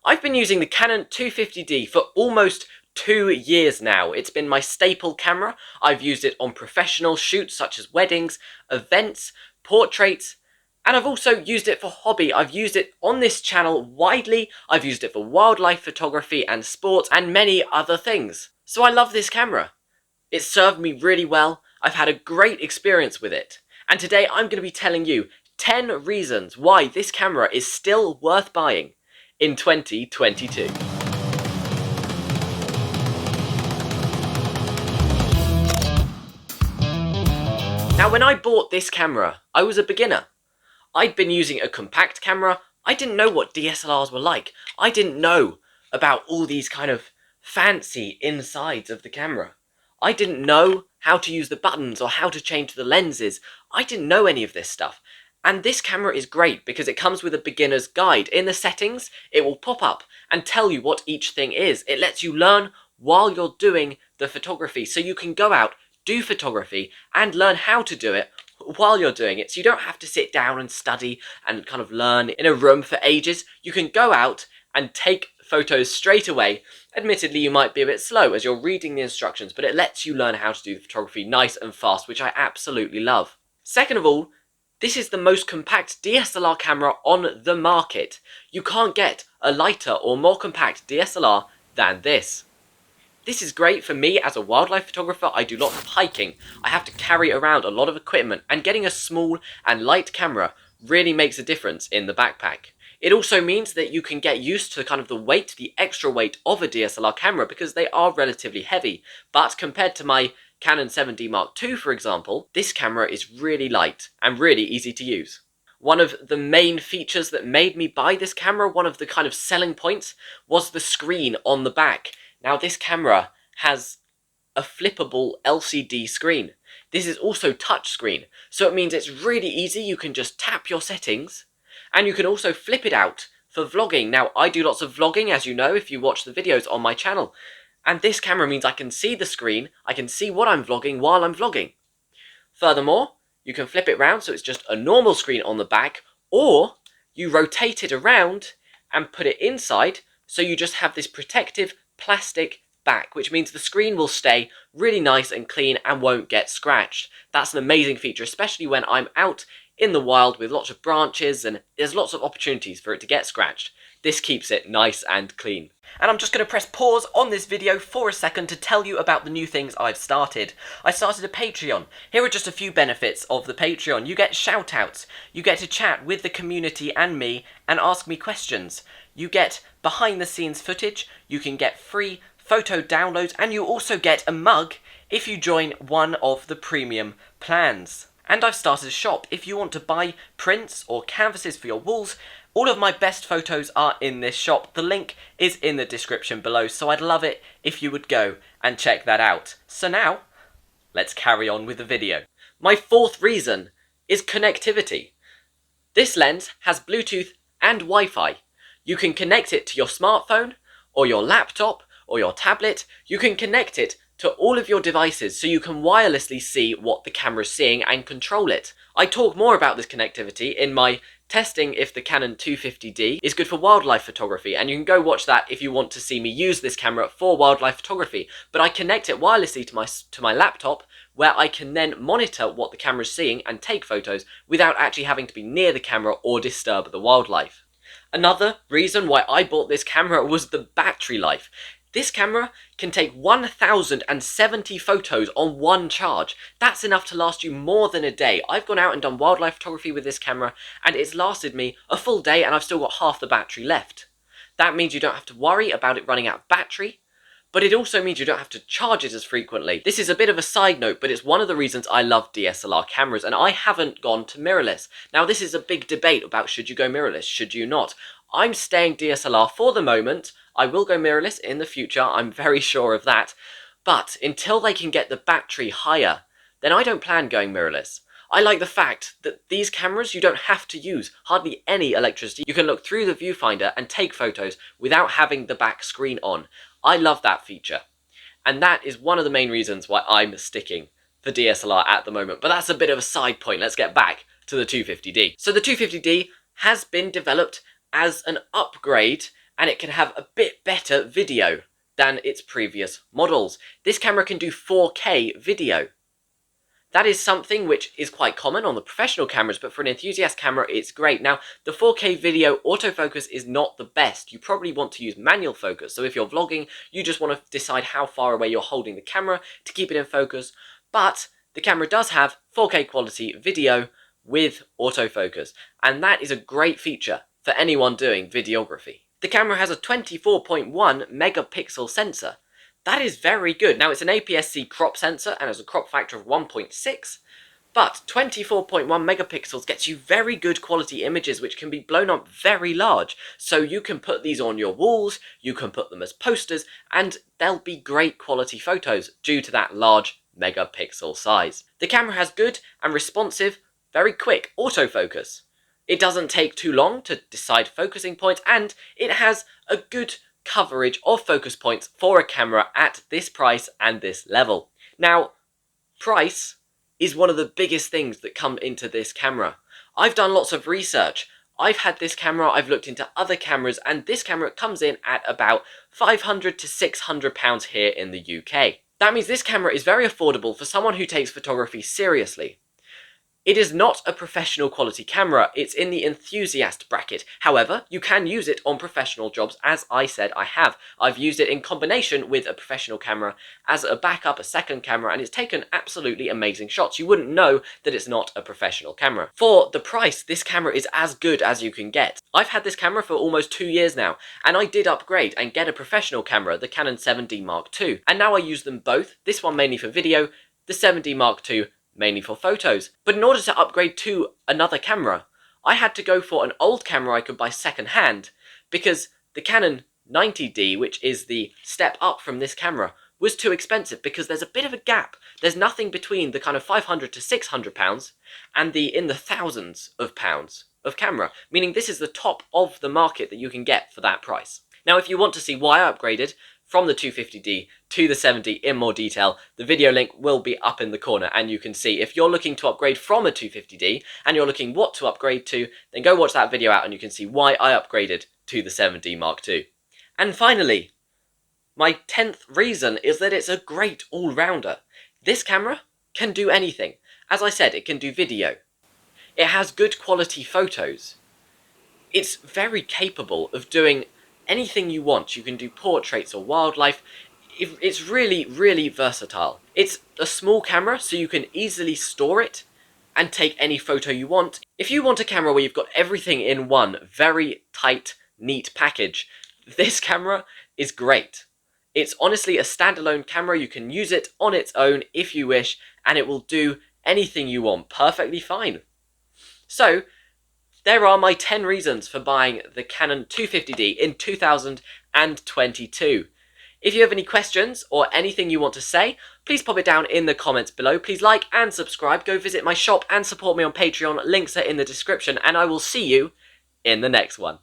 I've been using the Canon 250D for almost 2 years now. It's been my staple camera. I've used it on professional shoots such as weddings, events, portraits, and I've also used it for hobby. I've used it on this channel widely. I've used it for wildlife photography and sports and many other things. So I love this camera. It served me really well. I've had a great experience with it. And today I'm going to be telling you 10 reasons why this camera is still worth buying in 2022. Now, when I bought this camera, I was a beginner. I'd been using a compact camera. I didn't know what DSLRs were like. I didn't know about all these kind of fancy insides of the camera. I didn't know how to use the buttons or how to change the lenses. I didn't know any of this stuff. And this camera is great because it comes with a beginner's guide. In the settings, it will pop up and tell you what each thing is. It lets you learn while you're doing the photography. So you can go out, do photography, and learn how to do it while you're doing it. So you don't have to sit down and study and kind of learn in a room for ages. You can go out and take photos straight away. Admittedly, you might be a bit slow as you're reading the instructions, but it lets you learn how to do the photography nice and fast, which I absolutely love. Second of all, this is the most compact DSLR camera on the market. You can't get a lighter or more compact DSLR than this. This is great for me as a wildlife photographer. I do lots of hiking. I have to carry around a lot of equipment, and getting a small and light camera really makes a difference in the backpack. It also means that you can get used to kind of the weight, the extra weight of a DSLR camera because they are relatively heavy. But compared to my Canon 7D Mark II, for example, this camera is really light and really easy to use. One of the main features that made me buy this camera, one of the kind of selling points, was the screen on the back. Now, this camera has a flippable LCD screen. This is also touchscreen, so it means it's really easy. You can just tap your settings, and you can also flip it out for vlogging. Now, I do lots of vlogging, as you know, if you watch the videos on my channel. And this camera means I can see the screen, I can see what I'm vlogging while I'm vlogging. Furthermore, you can flip it around so it's just a normal screen on the back, or you rotate it around and put it inside so you just have this protective plastic back, which means the screen will stay really nice and clean and won't get scratched. That's an amazing feature, especially when I'm out in the wild with lots of branches and there's lots of opportunities for it to get scratched. This keeps it nice and clean. And I'm just going to press pause on this video for a second to tell you about the new things I've started. I started a Patreon. Here are just a few benefits of the Patreon. You get shout-outs. You get to chat with the community and me and ask me questions. You get behind-the-scenes footage. You can get free photo downloads, and you also get a mug if you join one of the premium plans. And I've started a shop. If you want to buy prints or canvases for your walls, all of my best photos are in this shop. The link is in the description below, so I'd love it if you would go and check that out. So now, let's carry on with the video. My fourth reason is connectivity. This lens has Bluetooth and Wi-Fi. You can connect it to your smartphone or your laptop or your tablet. You can connect it to all of your devices so you can wirelessly see what the camera's seeing and control it. I talk more about this connectivity in my testing if the Canon 250D is good for wildlife photography, and you can go watch that if you want to see me use this camera for wildlife photography. But I connect it wirelessly to my laptop, where I can then monitor what the camera's seeing and take photos without actually having to be near the camera or disturb the wildlife. Another reason why I bought this camera was the battery life. This camera can take 1,070 photos on one charge. That's enough to last you more than a day. I've gone out and done wildlife photography with this camera, and it's lasted me a full day, and I've still got half the battery left. That means you don't have to worry about it running out of battery, but it also means you don't have to charge it as frequently. This is a bit of a side note, but it's one of the reasons I love DSLR cameras, and I haven't gone to mirrorless. Now, this is a big debate about should you go mirrorless, should you not. I'm staying DSLR for the moment. I will go mirrorless in the future, I'm very sure of that. But until they can get the battery higher, then I don't plan going mirrorless. I like the fact that these cameras, you don't have to use hardly any electricity. You can look through the viewfinder and take photos without having the back screen on. I love that feature. And that is one of the main reasons why I'm sticking for DSLR at the moment. But that's a bit of a side point. Let's get back to the 250D. So the 250D has been developed as an upgrade and it can have a bit better video than its previous models. This camera can do 4K video. That is something which is quite common on the professional cameras, but for an enthusiast camera, it's great. Now, the 4K video autofocus is not the best. You probably want to use manual focus. So if you're vlogging, you just want to decide how far away you're holding the camera to keep it in focus. But the camera does have 4K quality video with autofocus, and that is a great feature for anyone doing videography. The camera has a 24.1 megapixel sensor. That is very good. Now, it's an APS-C crop sensor and has a crop factor of 1.6, but 24.1 megapixels gets you very good quality images which can be blown up very large. So you can put these on your walls, you can put them as posters, and they'll be great quality photos due to that large megapixel size. The camera has good and responsive, very quick autofocus. It doesn't take too long to decide focusing points, and it has a good coverage of focus points for a camera at this price and this level. Now, price is one of the biggest things that come into this camera. I've done lots of research. I've had this camera, I've looked into other cameras, and this camera comes in at about £500 to £600 here in the UK. That means this camera is very affordable for someone who takes photography seriously. It is not a professional quality camera, it's in the enthusiast bracket. However, you can use it on professional jobs, as I said I have. I've used it in combination with a professional camera as a backup, a second camera, and it's taken absolutely amazing shots. You wouldn't know that it's not a professional camera. For the price, this camera is as good as you can get. I've had this camera for almost 2 years now, and I did upgrade and get a professional camera, the Canon 7D Mark II. And now I use them both, this one mainly for video, the 7D Mark II mainly for photos. But in order to upgrade to another camera, I had to go for an old camera I could buy second hand, because the Canon 90D, which is the step up from this camera, was too expensive because there's a bit of a gap. There's nothing between the kind of £500 to £600 and the in the thousands of pounds of camera, meaning this is the top of the market that you can get for that price. Now, if you want to see why I upgraded from the 250D to the 7D in more detail, the video link will be up in the corner, and you can see if you're looking to upgrade from a 250D and you're looking what to upgrade to, then go watch that video out and you can see why I upgraded to the 7D Mark II. And finally, my 10th reason is that it's a great all-rounder. This camera can do anything. As I said, it can do video. It has good quality photos. It's very capable of doing anything you want. You can do portraits or wildlife. It's really, really versatile. It's a small camera, so you can easily store it and take any photo you want. If you want a camera where you've got everything in one very tight, neat package, this camera is great. It's honestly a standalone camera. You can use it on its own if you wish, and it will do anything you want perfectly fine. So, there are my 10 reasons for buying the Canon 250D in 2022. If you have any questions or anything you want to say, please pop it down in the comments below. Please like and subscribe. Go visit my shop and support me on Patreon. Links are in the description, and I will see you in the next one.